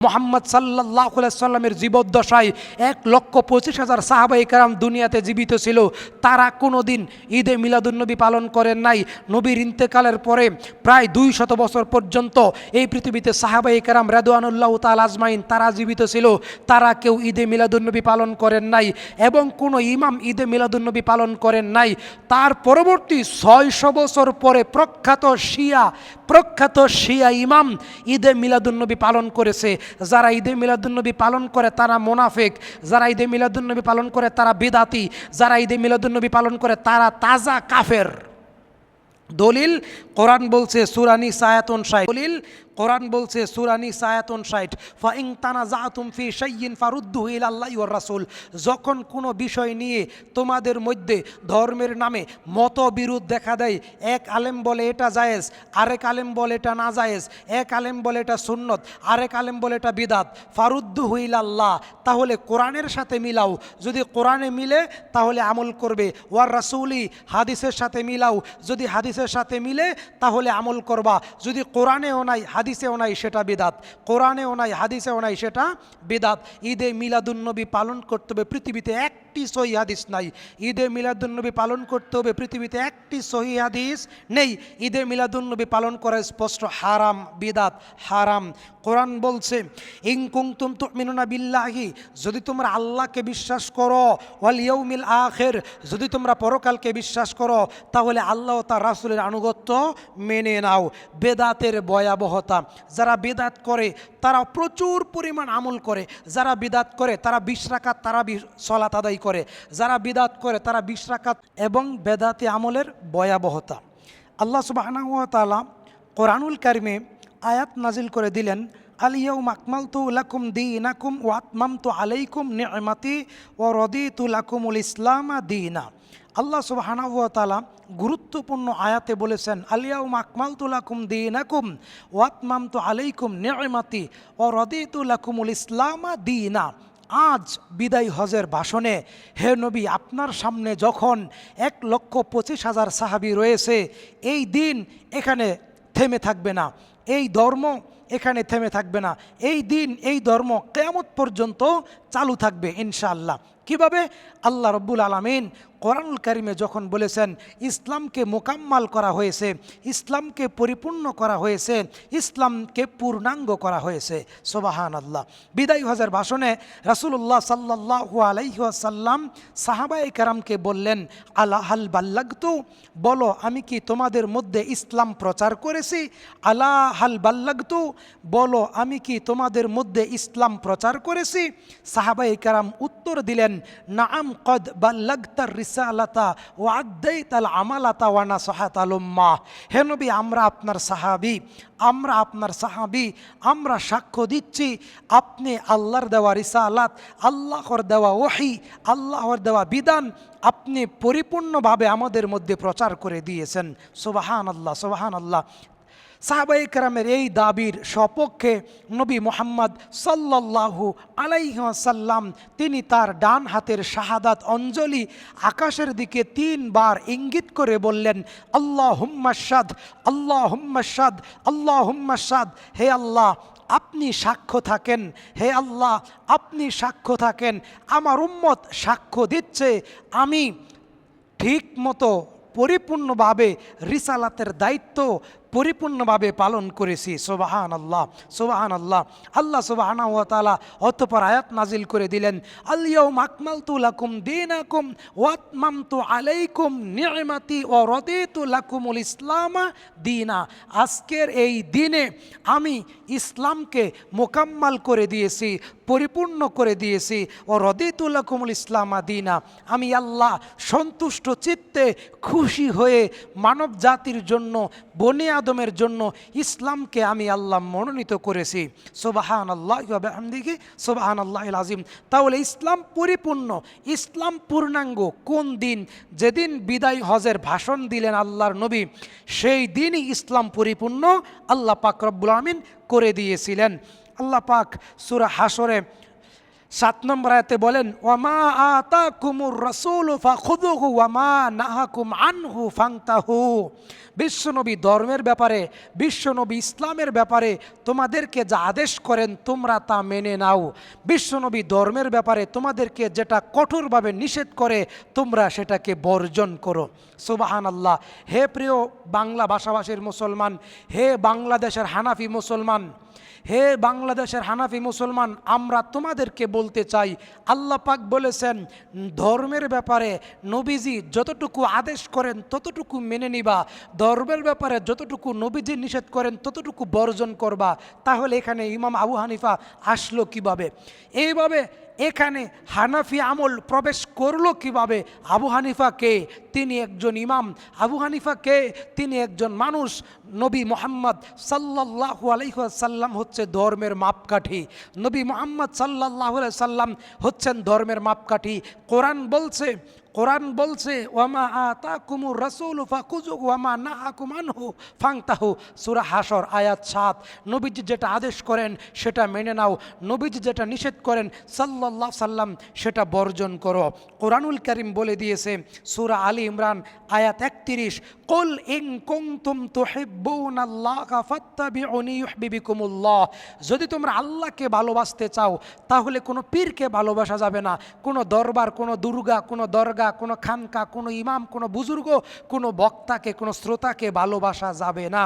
মুহাম্মদ সাল্লাল্লাহু আলাইহি সাল্লামের জীবদ্দশায় 1,25,000 সাহাবায়ে কেরাম দুনিয়াতে জীবিত ছিল। তারা কোনো দিন ঈদে মিলাদুন্নবী পালন করেন নাই। নবীর ইন্তেকালের পরে প্রায় 200 বছর পর্যন্ত এই পৃথিবীতে সাহাবায়ে কেরাম রাদওয়ানুল্লাহ তাআলা আজমাইন তারা জীবিত ছিল। তারা কেউ ঈদে মিলাদুন্নবী পালন করেন নাই এবং কোনো ইমাম ঈদে মিলাদুন্নবী পালন করেন নাই। তার পরবর্তী 600 বছর পরে প্রখ্যাত শিয়া ইমাম ঈদে মিলাদুন্নবী পালন করেছে। যারা ঈদে মিলাদুন্নবী পালন করে তারা মুনাফিক, যারা ঈদে মিলাদুন্নবী পালন করে তারা বিদাতি, যারা ঈদে মিলাদুন্নবী পালন করে তারা তাজা কাফের। দলিল কোরআন বলছে সূরা নিসা আয়াত 59। দলিল কোরআন বলছে সূরা নিসা আয়াত 59, ফাইন তানাজাতুম ফি শাইইন ফারুদ্দুহু ইলাল্লাহি ওয়ার রাসূল। যখন কোনো বিষয় নিয়ে তোমাদের মধ্যে ধর্মের নামে মতবিরোধ দেখা দেয়, এক আলেম বলে এটা জায়েজ, আরেক আলেম বলে এটা না জায়েজ, এক আলেম বলে এটা সুন্নত, আরেক আলেম বলে এটা বিদাত, ফারুদ্দুহু ইলাল্লাহ, তাহলে কোরআনের সাথে মিলাও। যদি কোরআনে মিলে তাহলে আমল করবে, ওয়ার রাসূলি, হাদিসের সাথে মিলাও। যদি হাদিসের সাথে মিলে তাহলে আমল করবা। যদি কোরআনেও নাই হাদিসেও নাই সেটা বিদাত, কোরআনেও নাই হাদিসেও নাই সেটা বিদাত। ঈদে মিলাদুন্নবী পালন করতে হবে, পৃথিবীতে একটি সহিহ হাদিস নাই। ঈদে মিলাদুন্নবী পালন করতে হবে, পৃথিবীতে একটি সহিহ হাদিস নেই। ঈদে মিলাদুন্নবী পালন করা স্পষ্ট হারাম, বিদাত, হারাম। কোরআন বলছে ইন কুনতুম তুমিনুনা বিল্লাহি, যদি তোমরা আল্লাহকে বিশ্বাস করো, ওয়াল ইয়াউমিল আখির, যদি তোমরা পরকালকে বিশ্বাস করো, তাহলে আল্লাহ ও তার রাসূলের আনুগত্য মেনে নাও। বেদাতের ভয়াবহতা, যারা বেদাত করে তারা প্রচুর পরিমাণ আমল করে, যারা বিদাত করে তারা 20 রাকাত তারাবি সালাত আদায় করে, যারা বিদাত করে তারা 20 রাকাত। এবং বেদাতি আমলের ভয়াবহতা, আল্লাহ সুবহানাহু ওয়া তাআলা কোরআনুল কারিমে আয়াত নাজিল করে দিলেন, আল ইয়াউমা আকমালতু লাকুম দীনাকুম ওয়া আতমামতু আলাইকুম নি'মাতি ওয়া রাদিতু লাকুমুল ইসলামা দীনা। আল্লাহ সুবহানাহু ওয়া তাআলা গুরুত্বপূর্ণ আয়াতে বলেছেন, আল ইয়াউমা আকমালতু লাকুম দীনাকুম ওয়া আতমামতু আলাইকুম নি'মাতি ওয়া রাদিতু লাকুমুল ইসলামা দীনা। আজ বিদায় হজের ভাষণে হে নবী, আপনার সামনে যখন 1,25,000 সাহাবী রয়েছে, এই দিন এখানে থেমে থাকবে না, এই ধর্ম এখানে থেমে থাকবে না, এই দিন এই ধর্ম কিয়ামত পর্যন্ত চালু থাকবে ইনশাআল্লাহ। কিভাবে? আল্লাহ রব্বুল আলামিন কোরআনুল কারিমে যখন বলেছেন ইসলামকে মোকাম্মাল করা হয়েছে, ইসলামকে পরিপূর্ণ করা হয়েছে, ইসলামকে পূর্ণাঙ্গ করা হয়েছে। সুবহানাল্লাহ। বিদায় হজের ভাষণে রাসূলুল্লাহ সাল্লাল্লাহু আলাইহি ওয়াসাল্লাম সাহাবায়ে কেরামকে বললেন, আলা হাল বাল্লাগতু, বলো আমি কি তোমাদের মধ্যে ইসলাম প্রচার করেছি? আলা হাল বাল্লাগতু, বলো আমি কি তোমাদের মধ্যে ইসলাম প্রচার করেছি? সাহাবায়ে কেরাম উত্তর দিলেন, নাআম কদ বাল্লাগতার রিসালাতা ওয়া আদ্দাইতাল আমালাতা ওয়া নাসাহাতাল উম্মাহ। হে নবী, আমরা আপনার সাহাবী, আমরা সাক্ষ্য দিচ্ছি আপনি আল্লাহর দেওয়া রিসালাত, আল্লাহর দেওয়া ওহী, আল্লাহর দেওয়া বিধান আপনি পরিপূর্ণভাবে আমাদের মধ্যে প্রচার করে দিয়েছেন। সুবহানাল্লাহ, সুবহানাল্লাহ। সাহাবায়ে কেরামের এই দাবির সপক্ষে নবী মুহাম্মদ সাল্লাল্লাহু আলাইহি ওয়াসাল্লাম তিনি তার ডান হাতের শাহাদাত অঞ্জলি আকাশের দিকে 3 বার ইঙ্গিত করে বললেন, আল্লাহুম্মা শাদ, আল্লাহুম্মা শাদ, আল্লাহুম্মা শাদ। হে আল্লাহ, আপনি সাক্ষ্য থাকেন, হে আল্লাহ আপনি সাক্ষ্য থাকেন, আমার উম্মত সাক্ষ্য দিচ্ছে আমি ঠিক মতো পরিপূর্ণভাবে রিসালাতের দায়িত্ব পরিপূর্ণভাবে পালন করেছি। সুবহানাল্লাহ, সুবহানাল্লাহ। আল্লাহ সুবহানাহু ওয়া তাআলা অতঃপর আয়াত নাজিল করে দিলেন, আল ইয়াউমা আকমালতু লাকুম দীনাকুম ওয়া আতমামতু আলাইকুম নি'মাতি ওয়া রাদিতু লাকুমুল ইসলামা দীনা। আজকের এই দিনে আমি ইসলামকে মোকাম্মাল করে দিয়েছি, পরিপূর্ণ করে দিয়েছি। ও রাদিতু লাকুমুল ইসলামা দীনা, আমি আল্লাহ সন্তুষ্ট চিত্তে খুশি হয়ে মানব জাতির জন্য, বনি আদমের জন্য ইসলামকে আমি আল্লাহ মনোনীত করেছি। সুবহানাল্লাহি ওয়া বিহামদিহি সুবহানাল্লাহিল আযীম। তাহলে ইসলাম পরিপূর্ণ, ইসলাম পূর্ণাঙ্গ কোন দিন? যেদিন বিদায় হজের ভাষণ দিলেন আল্লাহর নবী, সেই দিনই ইসলাম পরিপূর্ণ আল্লাহ পাক রব্বুল আমিন করে দিয়েছিলেন। আল্লাহ পাক সূরা হাশরে 7 নম্বর আয়াতে বলেন, ওয়ামা আতাকুমুর রাসূলু ফাখুযুহু ওয়ামা নাহাকুম আনহু ফান্তাহু। বিশ্বনবী ধর্মের ব্যাপারে, বিশ্বনবী ইসলামের ব্যাপারে তোমাদেরকে যা আদেশ করেন তোমরা তা মেনে নাও। বিশ্বনবী ধর্মের ব্যাপারে তোমাদেরকে যেটা কঠোরভাবে নিষেধ করে তোমরা সেটাকে বর্জন করো। সুবহানাল্লাহ। হে প্রিয় বাংলা ভাষাভাষীর মুসলমান, হে বাংলাদেশের হানাফি মুসলমান, হে বাংলাদেশের হানাফি মুসলমান, আমরা তোমাদেরকে বলতে চাই, আল্লাহ পাক বলেছেন ধর্মের ব্যাপারে নবীজি যতটুকু আদেশ করেন ততটুকু মেনে নিবা, ধর্মের ব্যাপারে যতটুকু নবীজি নিষেধ করেন ততটুকু বর্জন করবা। তাহলে এখানে ইমাম আবু হানিফা আসলো কিভাবে? এইভাবে এখানে হানাফি আমল প্রবেশ করলো কিভাবে? আবু হানিফা কে? তিনি একজন ইমাম। আবু হানিফা কে? তিনি একজন মানুষ। নবী মুহাম্মদ সাল্লাল্লাহু আলাইহি ওয়াসাল্লাম হচ্ছে ধর্মের মাপকাঠি। নবী মুহাম্মদ সাল্লাল্লাহু আলাইহি ওয়াসাল্লাম হচ্ছেন ধর্মের মাপকাঠি। কোরআন বলছে ওয়ামা আতাকুমুর রাসূলু ফাখুযুহু ওয়ামা নাহাকুম আনহু ফান্তাহু। সূরা হাশর আয়াত 7। নবীজি যেটা আদেশ করেন সেটা মেনে নাও, নবীজি যেটা নিষেধ করেন সাল্লাল্লাহু সাল্লাম সেটা বর্জন করো। কোরআনুল কারীম বলে দিয়েছে সূরা আলী ইমরান আয়াত 31, কুল ইন কুনতুম তুহিব্বুনাল্লাহা ফাত্তাবিউনি ইউহিব্বুকুমুল্লাহ। যদি তোমরা আল্লাহকে ভালোবাসতে চাও তাহলে কোনো পীরকে ভালোবাসা যাবে না, কোনো দরবার, কোনো দুর্গা, কোনো দরগা, কোনো খানকা, কোনো ইমাম, কোনো বুজুর্গ, কোনো বক্তাকে, কোনো শ্রোতাকে ভালোবাসা যাবে না।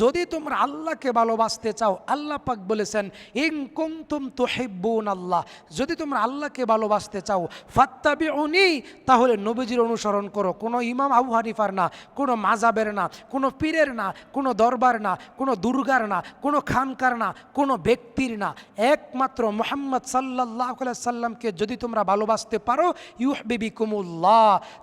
যদি তোমরা আল্লাহকে ভালোবাসতে চাও, আল্লাহ পাক বলেছেন ইন কুনতুম তুহিব্বুনাল্লাহ, যদি তোমরা আল্লাহকে ভালোবাসতে চাও ফাত্তাবিউনি, তাহলে নবীজির অনুসরণ করো। কোনো ইমাম আবু হানিফার না, কোনো মাজাবের না, কোনো পীরের না, কোনো দরবার না, কোনো দুর্গার না, কোনো খানকার না, কোনো ব্যক্তির না, একমাত্র মুহাম্মদ সাল্লাল্লাহু আলাইহি সাল্লামকে যদি তোমরা ভালোবাসতে পারো ইউহিব্বুকুমুল্লাহ,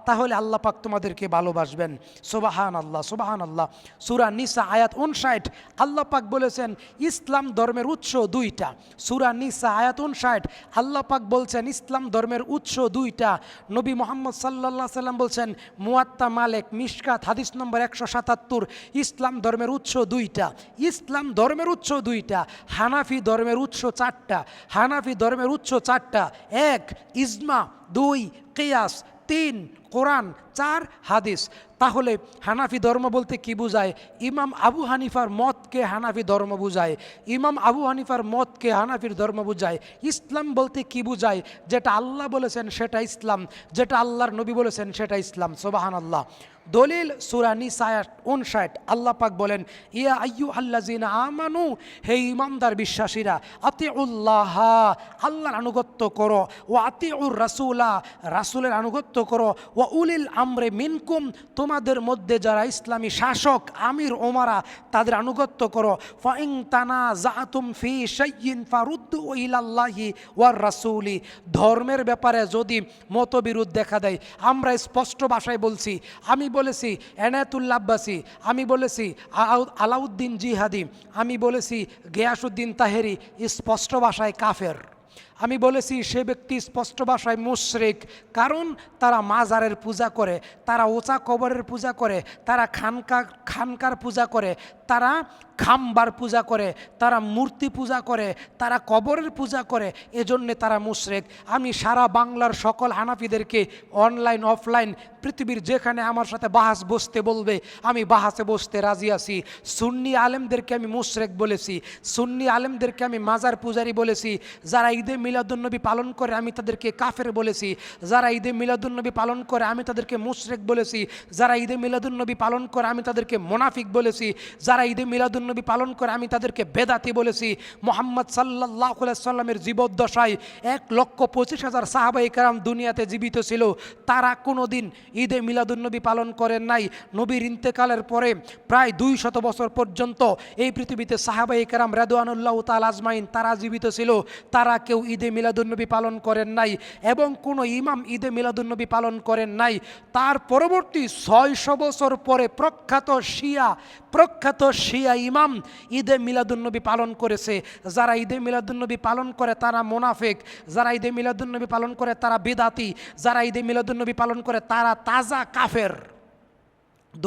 তাহলে আল্লাহ পাক তোমাদেরকে ভালোবাসবেন। সুবহানাল্লাহ, সুবহানাল্লাহ। সূরা নিসা আয়াত 59 আল্লাহ পাক বলেছেন ইসলাম ধর্মের উৎস দুইটা। সূরা নিসা আয়াত 59 আল্লাহ পাক বলছেন ইসলাম ধর্মের উৎস দুইটা। নবী মুহাম্মদ সাল্লাল্লাহু আলাইহি সাল্লাম বলছেন মুয়াত্তা মালিক মিশকাত হাদিস নম্বর 177, ইসলাম ধর্মের উৎস দুইটা। ইসলাম ধর্মের উৎস দুইটা। হানাফি ধর্মের উৎস 4টা। হানাফি ধর্মের উৎস 4টা। 1 ইজমা, 2 কিয়াস, 3 কোরআন, 4 হাদিস। তাহলে হানাফি ধর্ম বলতে কি বোঝায়? ইমাম আবু হানিফার মতকে হানাফি ধর্ম বুঝায়। ইমাম আবু হানিফার মতকে হানাফির ধর্ম বুঝায়। ইসলাম বলতে কি বুঝায়? যেটা আল্লাহ বলেছেন সেটা ইসলাম, যেটা আল্লাহর নবী বলেছেন সেটা ইসলাম। সুবহানাল্লাহ। দলিল সূরা নিসা 59 আল্লাহ পাক বলেন ইয়া আইয়ুহাল্লাযিনা আমানু, হে ঈমানদার বিশ্বাসীরা, আতিউল্লাহ, আল্লাহর আনুগত্য করো, ওয়া আতিউর রাসূলা, রাসূলের আনুগত্য করো, ওয়া উলিল আমরে মিনকুম, তোমাদের মধ্যে যারা ইসলামী শাসক আমির ওমারা তাদের আনুগত্য করো। ফাইন তানাযাতুম ফি শাইইন ফারুদ্দু ইলাল্লাহি ওয়ার রাসূলি, ধর্মের ব্যাপারে যদি মতবিরোধ দেখা দেয়, আমরা স্পষ্ট ভাষায় বলছি, আমি বলেছি এনায়েতুল্লাহ আব্বাসী, আমি বলেছি আলাউদ্দিন জিহাদি, আমি বলেছি গিয়াসউদ্দিন তাহেরি, স্পষ্ট ভাষায় কাফের। আমি বলেছি সে ব্যক্তি স্পষ্ট ভাষায় মুশরিক, কারণ তারা মাজারের পূজা করে, তারা ওচা কবরের পূজা করে, তারা খানকার পূজা করে, তারা খাম্বার পূজা করে, তারা মূর্তি পূজা করে, তারা কবরের পূজা করে, এজন্যে তারা মুশরিক। আমি সারা বাংলার সকল হানাফিদেরকে অনলাইন অফলাইন পৃথিবীর যেখানে আমার সাথে বাহাস বসতে বলবে আমি বাহাসে বসতে রাজি আছি। সুন্নি আলেমদেরকে আমি মুশরিক বলেছি, সুন্নি আলেমদেরকে আমি মাজার পূজারি বলেছি, যারা ঈদে মিলাদুন্নবী পালন করে আমি তাদেরকে কাফের বলেছি, যারা ঈদে মিলাদুন্নবী পালন করে আমি তাদেরকে মুশরিক বলেছি, যারা ঈদে মিলাদুন্নবী পালন করে আমি তাদেরকে মুনাফিক বলেছি, যারা ঈদে মিলাদুন্নবী পালন করে আমি তাদেরকে বেদাতি বলেছি। মুহাম্মদ সাল্লাল্লাহু আলাইহি সাল্লামের জীবদ্দশায় 1,25,000 সাহাবায়ে কেরাম দুনিয়াতে জীবিত ছিল, তারা কোনোদিন ঈদে মিলাদুন্নবী পালন করেন নাই। নবীর ইন্তেকালের পরে প্রায় 200 বছর পর্যন্ত এই পৃথিবীতে সাহাবায়ে কেরাম রাদওয়ানুল্লাহ তাআলা আজমাইন তারা জীবিত ছিল, তারা কেউ ঈদে মিলাদুন্নবী পালন করেন নাই এবং কোনো ইমাম ঈদে মিলাদুন্নবী পালন করেন নাই। তার পরবর্তী 600 বছর পরে প্রখ্যাত শিয়া ইমাম ঈদে মিলাদুন্নবী পালন করেছে। যারা ঈদে মিলাদুন্নবী পালন করে তারা মুনাফিক, যারা ঈদে মিলাদুন্নবী পালন করে তারা বিদাতি, যারা ঈদে মিলাদুন্নবী পালন করে তারা তাজা কাফের।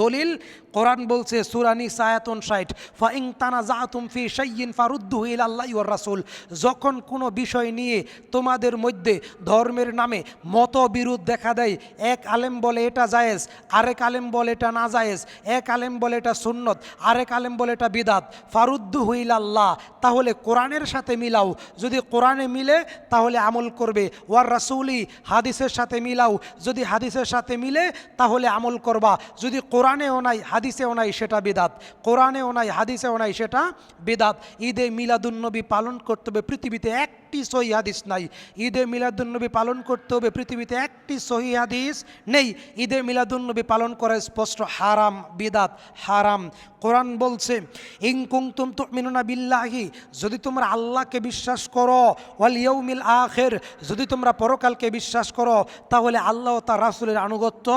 দলিল কোরআন বলছে সূরা নিসা আয়াত 59, ফাইন তানাজাতুম ফি শাইইন ফারুদ্দুহু ইলাল্লাহি ওয়ার রাসূল। যখন কোনো বিষয় নিয়ে তোমাদের মধ্যে ধর্মের নামে মতবিরোধ দেখা দেয়, এক আলেম বলে এটা জায়েজ, আরেক আলেম বলে এটা না জায়েজ, এক আলেম বলে এটা সুন্নত, আরেক আলেম বলে এটা বিদাত, ফারুদ্দুহু ইলাল্লাহ, তাহলে কোরআনের সাথে মিলাও। যদি কোরআনে মিলে তাহলে আমল করবে, ওয়ার রাসূলি, হাদিসের সাথে মিলাও, যদি হাদিসের সাথে মিলে তাহলে আমল করবা। যদি কোরআনেও নাই হাদিসেও নাই সেটা বিদাত, কোরআনেও নাই হাদিসেও নাই সেটা বিদাত। ঈদে মিলাদুন্নবী পালন করতে হবে, পৃথিবীতে একটি সহিহ হাদিস নাই। ঈদে মিলাদুন্নবী পালন করতে হবে, পৃথিবীতে একটি সহিহ হাদিস নেই। ঈদে মিলাদুন্নবী পালন করা স্পষ্ট হারাম, বিদাত, হারাম। কোরআন বলছে ইন কুনতুম তুমিনুনা বিল্লাহি, যদি তোমরা আল্লাহকে বিশ্বাস করো, ওয়াল ইয়াউমিল আখির, যদি তোমরা পরকালকে বিশ্বাস করো, তাহলে আল্লাহ ও তার রাসূলের আনুগত্য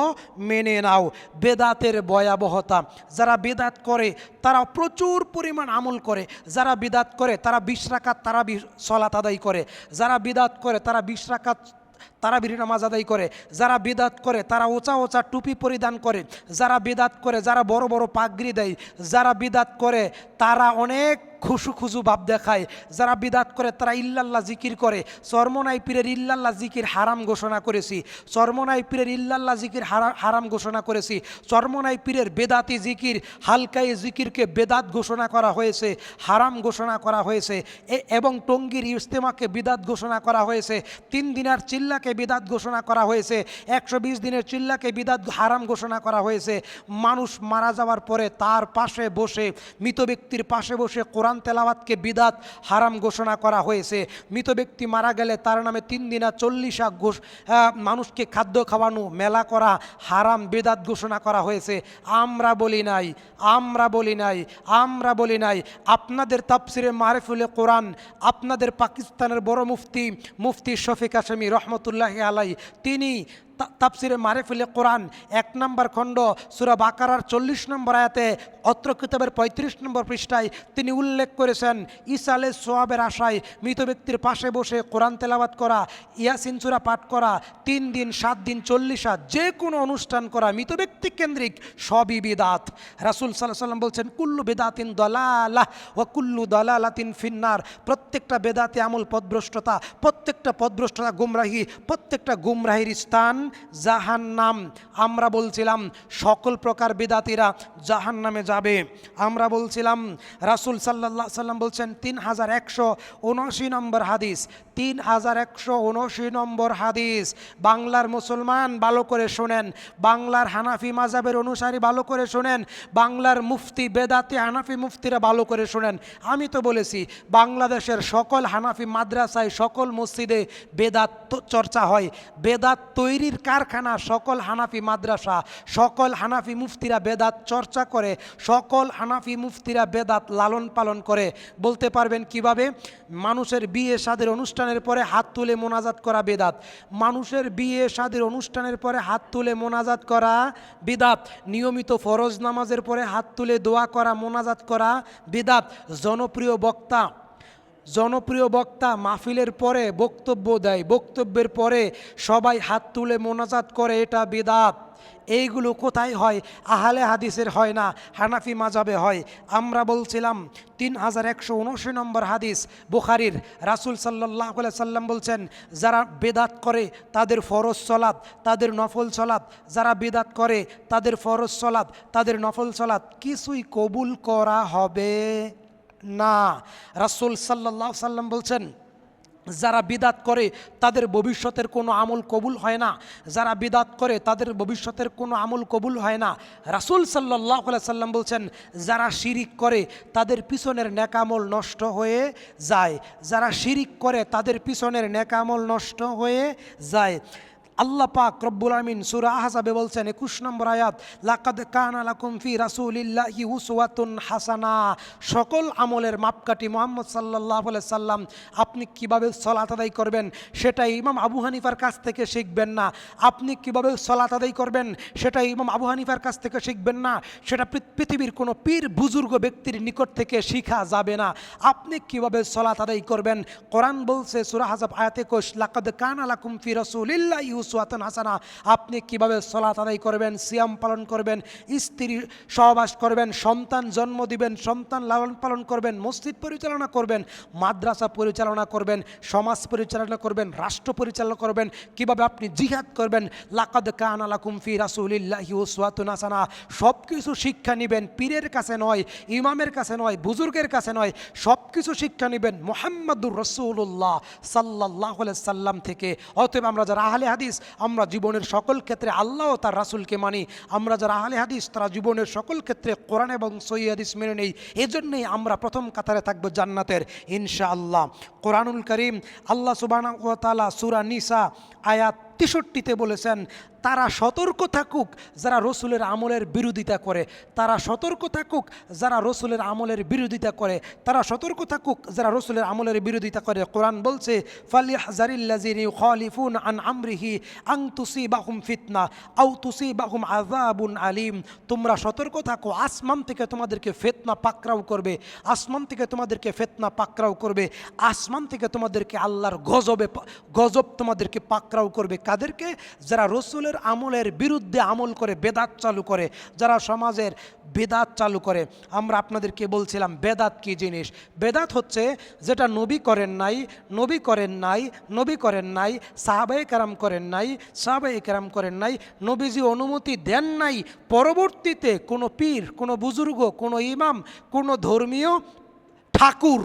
মেনে নাও। বেদাতের ভয়াবহতা, যারা বেদাত করে তারা প্রচুর পরিমাণ আমল করে, যারা বিদাত করে তারা 20 রাকাত তারাবি সালাত আদায় করে, যারা বিদাত করে তারা 20 রাকাত তারাবির নামাজ আদায় করে, যারা বিদাত করে তারা ওচা ওচা টুপি পরিধান করে, যারা বিদাত করে যারা বড় বড় পাগড়ি দেয়, যারা বিদাত করে তারা অনেক খুশু ভাব দেখায়, যারা বিদাত করে তারা ইল্লাল্লাহ জিকির করে। চরমনাই পীরের ইল্লাল্লাহ জিকির হারাম ঘোষণা করেছি, চরমনাই পীরের ইল্লাল্লাহ জিকির হারাম ঘোষণা করেছি। চরমনাই পীরের বেদাতি জিকির, হালকাই জিকিরকে বেদাত ঘোষণা করা হয়েছে, হারাম ঘোষণা করা হয়েছে। এবং টঙ্গীর ইজতেমাকে বিদাত ঘোষণা করা হয়েছে, 3 দিনের চিল্লাকে বিদাত ঘোষণা করা হয়েছে, 120 দিনের চিল্লাকে বিদাত হারাম ঘোষণা করা হয়েছে। মানুষ মারা যাওয়ার পরে তার পাশে বসে, মৃত ব্যক্তির পাশে বসে কোরআন তেলাওয়াতকে বিদাত হারাম ঘোষণা করা হয়েছে। মৃত ব্যক্তি মারা গেলে তার নামে 3 দিনা 40 মানুষকে খাদ্য খাওয়ানো, মেলা করা হারাম, বেদাত ঘোষণা করা হয়েছে। আমরা বলি নাই, আমরা বলি নাই, আমরা বলি নাই। আপনাদের তাফসিরে মারিফুল কোরআন, আপনাদের পাকিস্তানের বড় মুফতি শফিক হাশেমি রহমতুল্লাহি আলাইহি, তিনি তাফসিরে মারিফুল কোরআন 1 নম্বর খণ্ড সূরা বাকারার 40 নম্বর আয়াতে অত্র কিতাবের 35 নম্বর পৃষ্ঠায় তিনি উল্লেখ করেছেন, ইসালে সোয়াবের আশায় মৃত ব্যক্তির পাশে বসে কোরআন তেলাওয়াত করা, ইয়াসিন সূরা পাঠ করা, 3 দিন 7 দিন 40 রাত যে কোনো অনুষ্ঠান করা মৃত ব্যক্তি কেন্দ্রিক, সবই বিদাত। রাসূল সাল্লাল্লাহু আলাইহি ওয়াসাল্লাম বলছেন কুল্লু বিদাতিন দালালাহ ওয়া কুল্লু দালালাতিন ফিন্নার, প্রত্যেকটা বেদাতে আমল পথভ্রষ্টতা, প্রত্যেকটা পথভ্রষ্টতা গুমরাহি, প্রত্যেকটা গুমরাহির স্থান জাহান্নাম। আমরা বলছিলাম সকল প্রকার বিদাতিরা জাহান্নামে যাবে। আমরা বলছিলাম রাসূল সাল্লাল্লাহু আলাইহি ওয়াসাল্লাম বলছেন 3179 নম্বর হাদিস, 3179 নম্বর হাদিস। বাংলার মুসলমান ভালো করে শোনেন, বাংলার হানাফি মাযহাবের অনুসারী ভালো করে শোনেন, বাংলার মুফতি বেদাতি হানাফি মুফতিরা ভালো করে শোনেন। আমি তো বলেছি বাংলাদেশের সকল হানাফি মাদ্রাসায়, সকল মসজিদে বেদাত চর্চা হয়, বেদাত তৈরির কারখানা সকল হানাফি মাদ্রাসা, সকল হানাফি মুফতিরা বেদাত চর্চা করে, সকল হানাফি মুফতিরা বেদাত লালন পালন করে। বলতে পারবেন কিভাবে? মানুষের বিয়ে শাদীর অনুষ্ঠানের পরে হাত তুলে মোনাজাত করা বেদাত, মানুষের বিয়ে শাদীর অনুষ্ঠানের পরে হাত তুলে মোনাজাত করা বিদাত, নিয়মিত ফরজ নামাজের পরে হাত তুলে দোয়া করা, মোনাজাত করা বিদাত। জনপ্রিয় বক্তা মাহফিলের পরে বক্তব্য দেয়, বক্তব্যের পরে সবাই হাত তুলে মোনাজাত করে, এটা বিদাত। এইগুলো কোথায় হয়? আহলে হাদিসের হয় না, হানাফি মাযহাবে হয়। আমরা বলছিলাম 3179 নম্বর হাদিস বুখারীর, রাসূল সাল্লাল্লাহু আলাইহি সাল্লাম বলছেন যারা বেদাত করে তাদের ফরজ সালাত, তাদের নফল সালাত, যারা বেদাত করে তাদের ফরজ সালাত, তাদের নফল সালাত কিছুই কবুল করা হবে না। রাসূল সাল্লাল্লাহু আলাইহি সাল্লাম বলছেন যারা বিদাত করে তাদের ভবিষ্যতের কোনো আমল কবুল হয় না, যারা বিদাত করে তাদের ভবিষ্যতের কোনো আমল কবুল হয় না। রাসূল সাল্লাল্লাহু আলাইহি সাল্লাম বলছেন যারা শিরিক করে তাদের পিছনের নেক আমল নষ্ট হয়ে যায়, যারা শিরিক করে তাদের পিছনের নেক আমল নষ্ট হয়ে যায়। আল্লাহ পাক রব্বুল আমিন সূরা আহজাবে বলছেন 21 নম্বর আয়াত, লাকাদ কানা লাকুম ফি রাসূলিল্লাহি উসওয়াতুন হাসানা। সকল আমলের মাপকাঠি মুহাম্মদ সাল্লাল্লাহু আলাইহি সাল্লাম। আপনি কিভাবে সালাত আদায় করবেন সেটা ইমাম আবু হানিফার কাছ থেকে শিখবেন না, আপনি কিভাবে সালাত আদায় করবেন সেটা ইমাম আবু হানিফার কাছ থেকে শিখবেন না, সেটা পৃথিবীর কোনো পীর বুজুর্গ ব্যক্তির নিকট থেকে শিখা যাবে না। আপনি কিভাবে সালাত আদায় করবেন, কোরআন বলছে সূরা আহজাব আয়াতে 21, লাকাদ কানা লাকুম ফি রাসূলিল্লাহি উসওয়াতুন হাসানা। আপনি কিভাবে সালাত আদায় করবেন, সিয়াম পালন করবেন, স্ত্রী সহবাস করবেন, সন্তান জন্ম দিবেন, সন্তান লালন পালন করবেন, মসজিদ পরিচালনা করবেন, মাদ্রাসা পরিচালনা করবেন, সমাজ পরিচালনা করবেন, রাষ্ট্র পরিচালনা করবেন, কিভাবে আপনি জিহাদ করবেন। লাকাদ কানা লাকুম ফি রাসূলিল্লাহি উসওয়াতুন হাসানা। সব কিছু শিক্ষা নেবেন, পীরের কাছে নয়, ইমামের কাছে নয়, বুজুর্গের কাছে নয়, সব কিছু শিক্ষা নেবেন মুহাম্মাদুর রাসূলুল্লাহ সাল্লাল্লাহু আলাইহি সাল্লাম থেকে। অতএব আমরা যারা আহলে হাদিস, আমরা জীবনের সকল ক্ষেত্রে আল্লাহ ও তার রাসূলকে মানি। আমরা যারা আহলে হাদিস, তারা জীবনের সকল ক্ষেত্রে কোরআন এবং সহিহ হাদিস মেনে নেই। এজন্যই আমরা প্রথম কাতারে থাকবো জান্নাতের ইনশাআল্লাহ। কোরআনুল কারীম আল্লাহ সুবহানাহু ওয়া তাআলা সূরা নিসা আয়াত 63-তে বলেছেন, তারা সতর্ক থাকুক যারা রসুলের আমলের বিরোধিতা করে, তারা সতর্ক থাকুক যারা রসুলের আমলের বিরোধিতা করে, তারা সতর্ক থাকুক যারা রসুলের আমলের বিরোধিতা করে। কোরআন বলছে, ফালিয়াহযারিল্লাযীনা ইউখালিফুনা আন আমরিহি আন তুসিবাহুম ফিতনা আও তুসিবাহুম আযাবুন আলীম। তোমরা সতর্ক থাকো, আসমান থেকে তোমাদেরকে ফিতনা পাকড়াও করবে, আসমান থেকে তোমাদেরকে ফিতনা পাকড়াও করবে, আসমান থেকে তোমাদেরকে আল্লাহর গজব তোমাদেরকে পাকড়াও করবে। কাদেরকে? যারা রসুলের আমলের বিরুদ্ধে আমল করে, বেদাত চালু করে, যারা সমাজের বেদাত চালু করে। আমরা আপনাদেরকে বলছিলাম বেদাত কি জিনিস। বেদাত হচ্ছে যেটা নবী করেন নাই, নবী করেন নাই, নবী করেন নাই, সাহাবায়ে কেরাম করেন নাই, সাহাবায়ে কেরাম করেন নাই, নবীজি অনুমতি দেন নাই, পরবর্তীতে কোনো পীর, কোনো বুজুর্গ, কোনো ইমাম, কোনো ধর্মীয় ঠাকুর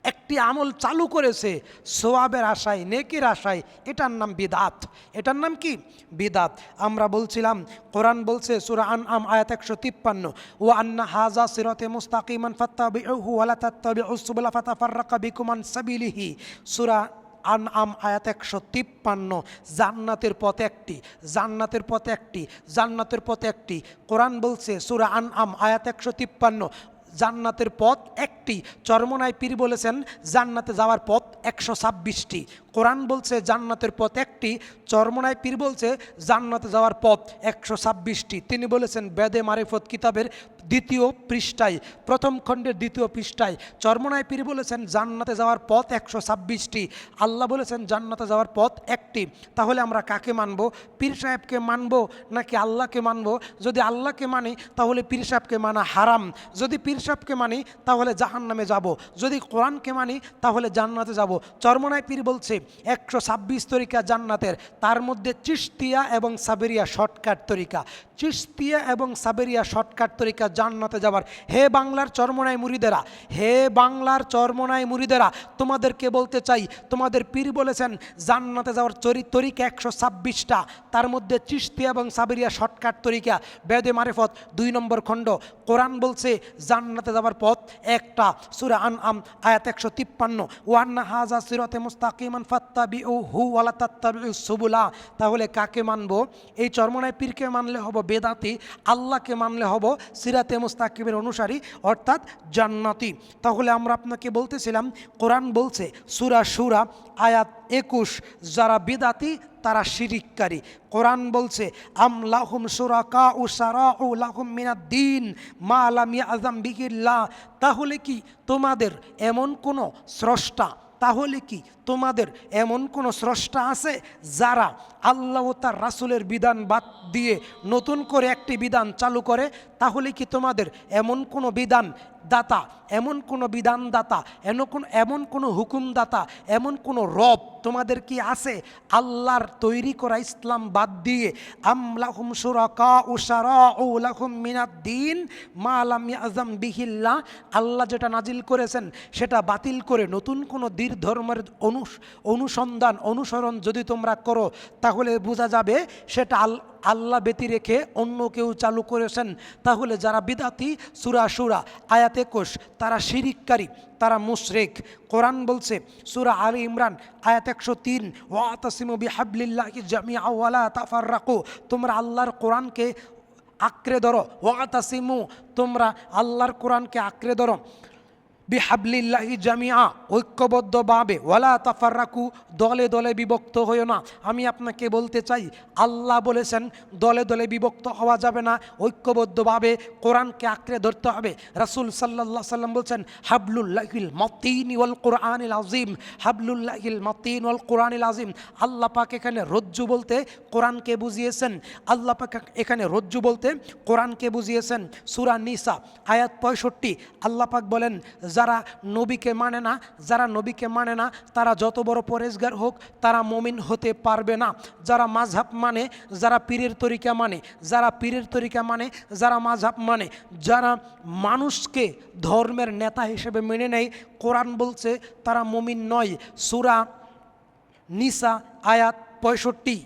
একটি আমল চালু করেছে সোয়াবের আশায়, নেকির আশায়, এটার নাম বিদাত। এটার নাম কি? বিদাত। আমরা বলছিলাম কোরআন বলছে সূরা আনআম আয়াত 153, ওয়া আন্না হাযা সিরাতে মুস্তাকিমান ফাত্তাবিউহু ওয়া লা তাত্তাবিউস সুবুলা ফাতাফাররাকা বিকুম আন সাবিলিহি। সূরা আনআম আয়াত 153। জান্নাতের পথ একটি, জান্নাতের পথ একটি, জান্নাতের পথ একটি। কোরআন বলছে সূরা আনআম আয়াত 153, জান্নাতের পথ একটি। চরমনায় পীর বলেছেন জান্নাতে যাওয়ার পথ 126টি। কোরআন বলছে জান্নাতের পথ একটি, চরমনায় পীর বলছে জান্নাতে যাওয়ার পথ 126টি। তিনি বলেছেন বেদে মারিফত কিতাবের 2য় পৃষ্ঠায়, প্রথম খণ্ডের 2য় পৃষ্ঠায়। চরমনায় পীর বলেছেন জান্নাতে যাওয়ার পথ 126টি। আল্লাহ বলেছেন জান্নাতে যাওয়ার পথ একটি। তাহলে আমরা কাকে মানব? পীর সাহেবকে মানব নাকি আল্লাহকে মানব? যদি আল্লাহকে মানি তাহলে পীর সাহেবকে মানা হারাম, যদি পীর সাহেবকে মানি তাহলে জাহান্নামে যাব, যদি কোরআনকে মানি তাহলে জান্নাতে যাব। চরমনায় পীর বলছে 126 তরিকা জান্নাতের, তার মধ্যে চিশতিয়া এবং সাবেরিয়া শর্টকাট তরিকা, চিশতিয়া এবং সাবেরিয়া শর্টকাট তরিকা জান্নাতে যাবার। হে বাংলার চরমনায় মুরিদেরা, হে বাংলার চরমনায় মুরিদেরা, তোমাদেরকে বলতে চাই, তোমাদের পীর বলেছেন জান্নাতে যাওয়ার তরিকা 126টা, তার মধ্যে চিশতিয়া এবং সাবেরিয়া শর্টকাট তরিকা। বেদে মারিফত 2 নম্বর খণ্ড। কোরআন বলছে জান্নাতে যাওয়ার পথ একটা, সূরা আনআম আয়াত 153, ওয়া আন্না হাযা সিরাতে মুস্তাকিমান ফাত্তাবিউহু ওয়া লা তাত্তাবিউস সুবুলা। তাহলে কাকে মানব? এই চরমনায় পীরকে মানলে হব বেদাতি, আল্লাহকে মানলে হব সিরাতে মুস্তাকিমের অনুসারী, অর্থাৎ জান্নাতি। তাহলে আমরা আপনাকে বলতেছিলাম কোরআন বলছে সূরা শুরা আয়াত 21, যারা বেদাতি তারা শিরিককারী। কোরআন বলছে আম লাহুম শুরাকাউ শারাউ লাহুম মিনাদ-দ্বীন মা লাম ইয়াযম বিহিল্লাহ। তাহলে কি তোমাদের এমন কোনো স্রষ্টা, তাহলে কি তোমাদের এমন কোনো স্রষ্টা আছে যারা আল্লাহ ও তার রাসূলের বিধান বাদ দিয়ে নতুন করে একটি বিধান চালু করে? তাহলে কি তোমাদের এমন কোনো বিধান দাতা, এমন কোনো বিধানদাতা, এমন কোনো হুকুমদাতা, এমন কোনো রব তোমাদের কি আছে আল্লাহর তৈরি করা ইসলাম বাদ দিয়ে? আম লাহুম শুরাকাউ শারাউ লাহুম মিনাদ-দ্বীন মা লাম ইয়াযম বিহিল্লাহ, আল্লাহ যেটা নাজিল করেছেন সেটা বাতিল করে নতুন কোনো ধর্মের অনুসন্ধান অনুসরণ যদি তোমরা করো তাহলে বোঝা যাবে সেটা আল্লাহ ব্যতি রেখে অন্য কেউ চালু করেছেন। তাহলে যারা বিদাতি, সূরা শুরা আয়াত 21, তারা শিরিককারী, তারা মুশরিক। কোরআন বলছে সূরা আলী ইমরান আয়াত 103, ওয়াতাসিমু বিহাবলিল্লাহি জামিআ ওয়া লা তাফাররাকু। তোমরা আল্লাহর কোরআনকে আঁকড়ে ধরো, ওয়াতাসিমু, তোমরা আল্লাহর কোরআনকে আঁকড়ে ধরো, বিহাবলিল্লাহি জামিআ, ঐক্যবদ্ধভাবে, ওয়ালা তাফাররাকু, দলে দলে বিভক্ত হইও না। আমি আপনাকে বলতে চাই, আল্লাহ বলেছেন দলে দলে বিভক্ত হওয়া যাবে না, ঐক্যবদ্ধভাবে কোরআনকে আঁকড়ে ধরতে হবে। রাসূল সাল্লাল্লাহু আলাইহি সাল্লাম বলছেন হাবলুল্লাহিল মাতিন ওয়াল কোরআনিল আযীম, হাবলুল্লাহিল মাতিন ওয়াল কোরআনিল আযীম। আল্লাহ পাক এখানে রজ্জু বলতে কোরআনকে বুঝিয়েছেন, আল্লাহ পাক এখানে রজ্জু বলতে কোরআনকে বুঝিয়েছেন। সূরা নিসা আয়াত 65 আল্লাহ পাক বলেন, যারা নবীকে মানে না, যারা নবীকে মানে না তারা যত বড় পরেজগার হোক তারা মুমিন হতে পারবে না। যারা মাযহাব মানে, যারা পীরের তরিকা মানে, যারা পীরের তরিকা মানে, যারা মাযহাব মানে, যারা মানুষকে ধর্মের নেতা হিসেবে মেনে নেয়, কোরআন বলছে তারা মুমিন নয়। সূরা নিসা আয়াত 65।